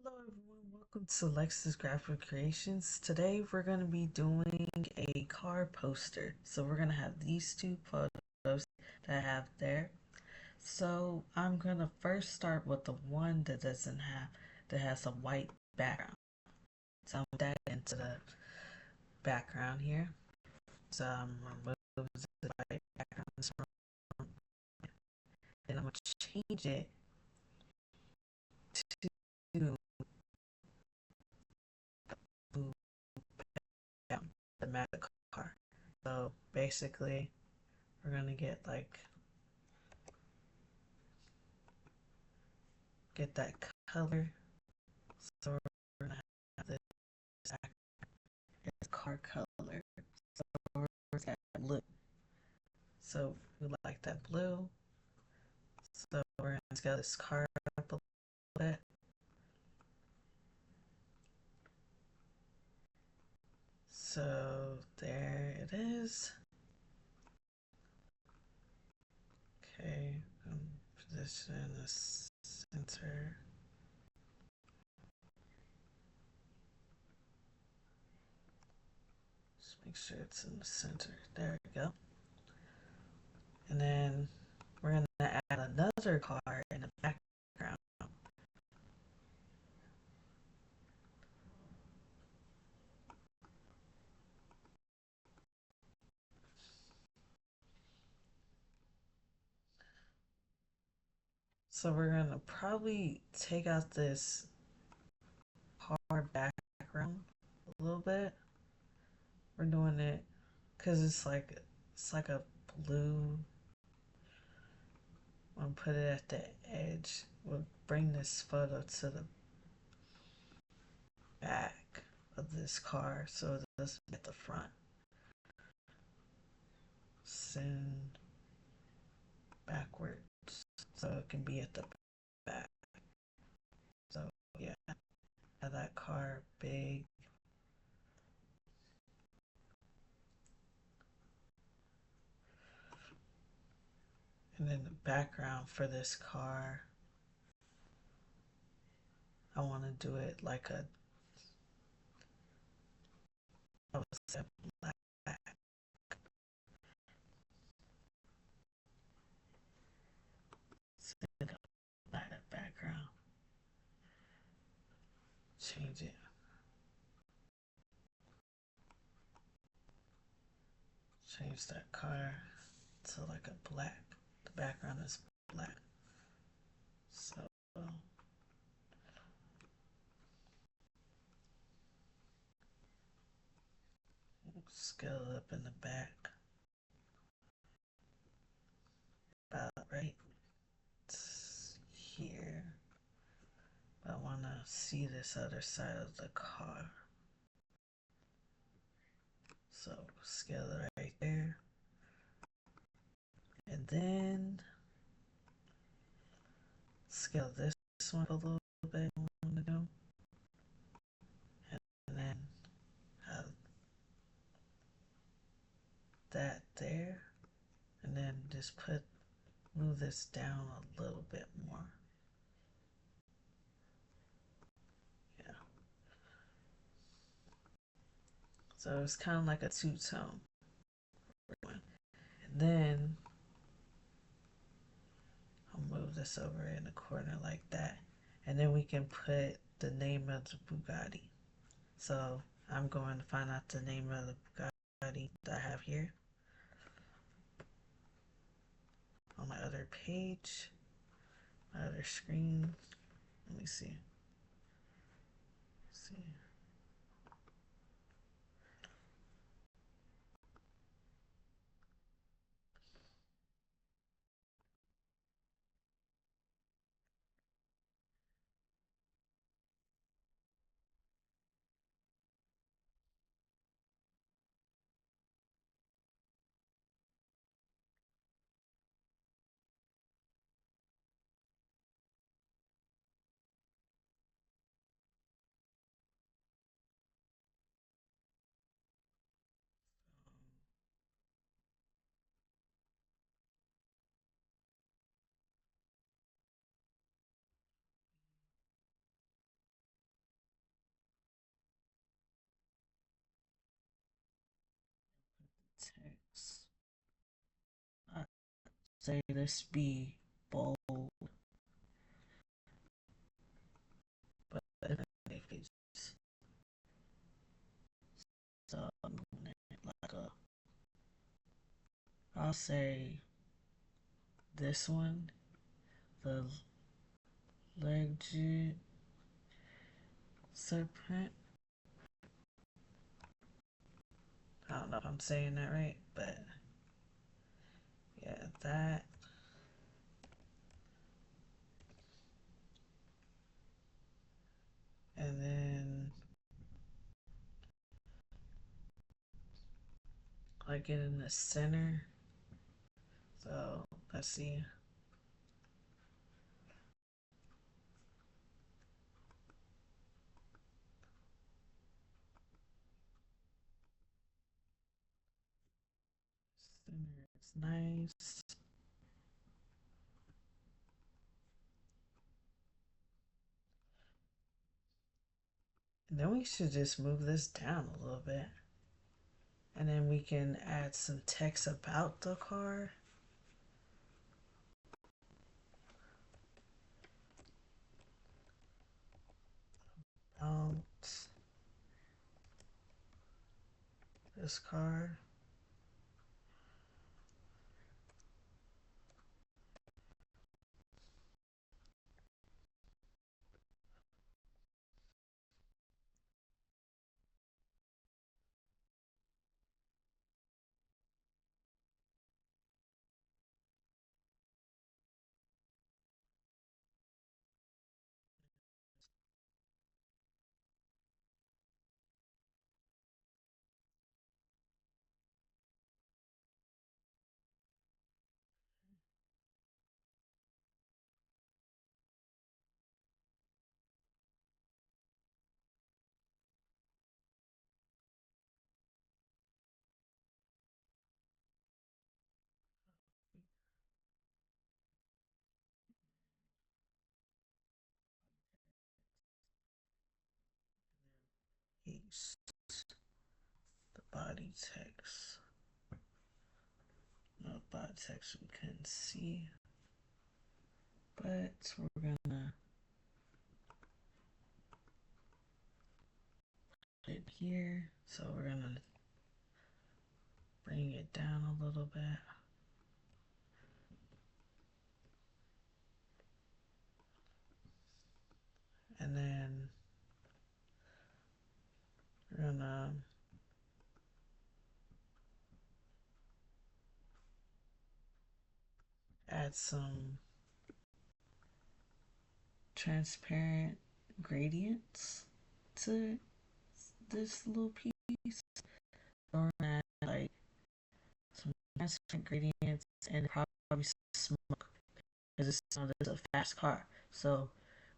Hello everyone, welcome to Lex's Graphic Creations. Today we're going to be doing a car poster. So we're going to have these two photos that I have there. So I'm going to first start with the one that has a white background. So I'm going to that into the background here. So I'm going to remove the white background from, and I'm going to change it to blue down the magic car. So basically we're gonna get that color. So we're gonna have this car color. So we're that blue. So we like that blue. So we're gonna scale this car up a little bit. So there it is. Okay, position in the center. Just make sure it's in the center. There we go. And then we're gonna add another car in the background. So we're gonna probably take out this hard background a little bit. We're doing it because it's like a blue. I'm gonna put it at the edge. We'll bring this photo to the back of this car so it doesn't be at the front. Send backwards so it can be at the back. So yeah, have that car big. And then the background for this car, I want to do it like I would say black. Black background. Change it. Change that car to like a black. The background is black. So scale it up in the back. About right here. But I want to see this other side of the car. So scale it right there. And then scale this one a little bit. And then have that there. And then just move this down a little bit more. Yeah. So it's kind of like a two-tone. And then I'll move this over in the corner like that. And then we can put the name of the Bugatti. So I'm going to find out the name of the Bugatti that I have here on my other page, my other screen. Let me see. See. say this be bold, but if it's like a, I'll say this one, the legit serpent. I don't know if I'm saying that right, but yeah, that. And then like get in the center. So let's see. Center is nice. And then we should just move this down a little bit. And then we can add some text about the car. About this car. East, the body text. No body text we couldn't see. But we're gonna put it here. So we're gonna bring it down a little bit. And then we're gonna add some transparent gradients to this little piece. Or add like some transparent gradients and probably smoke because this is a fast car. So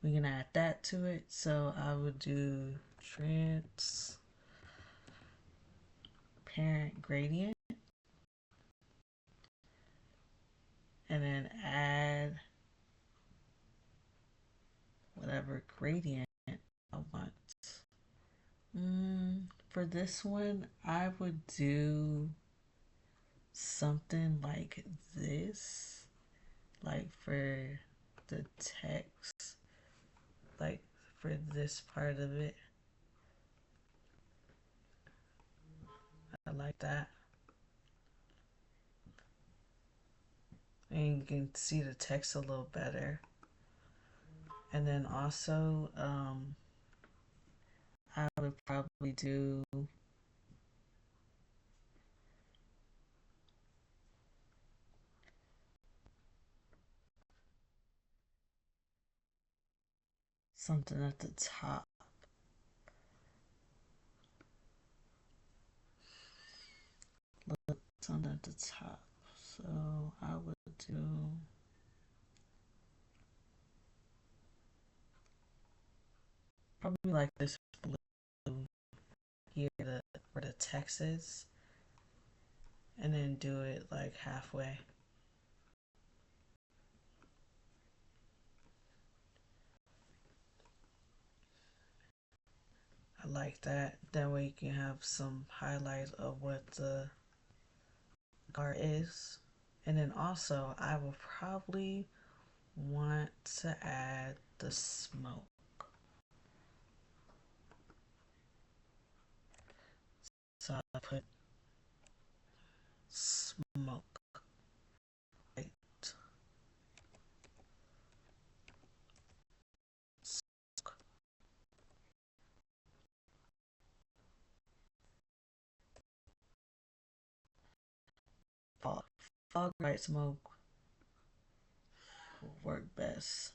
we can add that to it. So I would do transparent gradient and then add whatever gradient I want. For this one, I would do something like this, like for the text, like for this part of it. I like that. And you can see the text a little better. And then also, I would probably do something at the top. Something at the top. So I would do probably like this blue here where the text is, and then do it like halfway. I like that. That way you can have some highlight of what the car is. And then also, I will probably want to add the smoke. So I put smoke. Right. Fog. Fog right smoke will work best.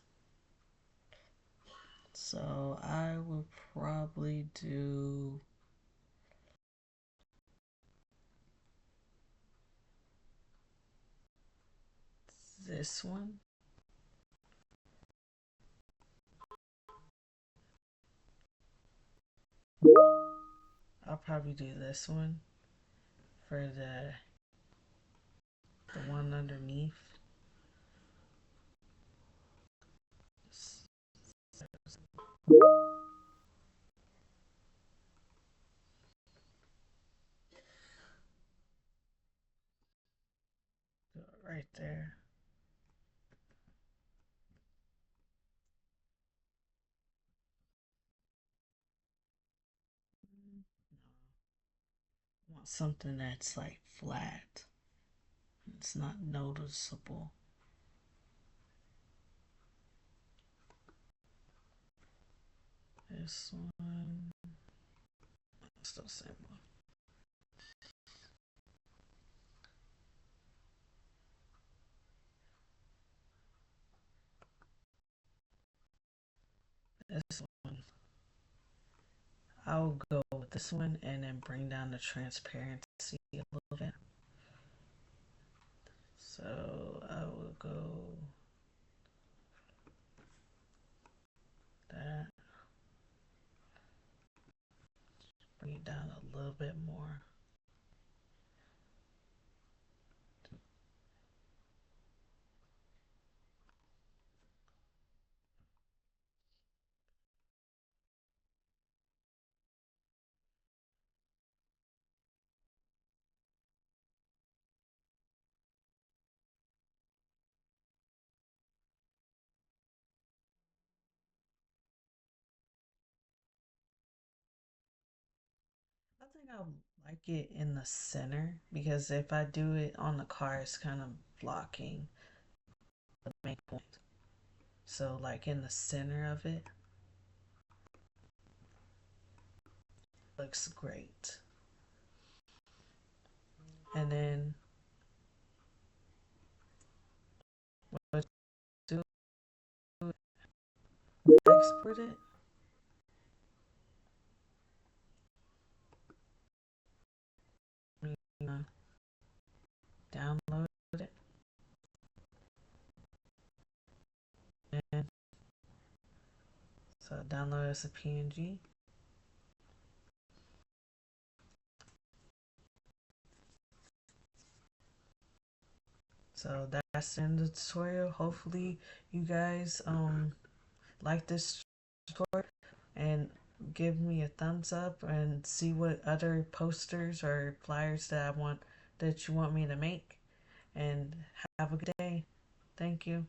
So I would probably do this one. I'll probably do this one for the one underneath. Right there. No. I want something that's like flat. It's not noticeable. This one. Still the same one. This one. I'll go with this one and then bring down the transparency a little bit. So I will go that. Bring it down a little bit more. I think I like it in the center because if I do it on the car, it's kind of blocking the main point. So, like in the center of it, looks great. And then what do export it? Uh, Download it and so download as a PNG. So that's in the tutorial. Hopefully you guys like this tutorial and give me a thumbs up and see what other posters or flyers that you want me to make, and have a good day. Thank you.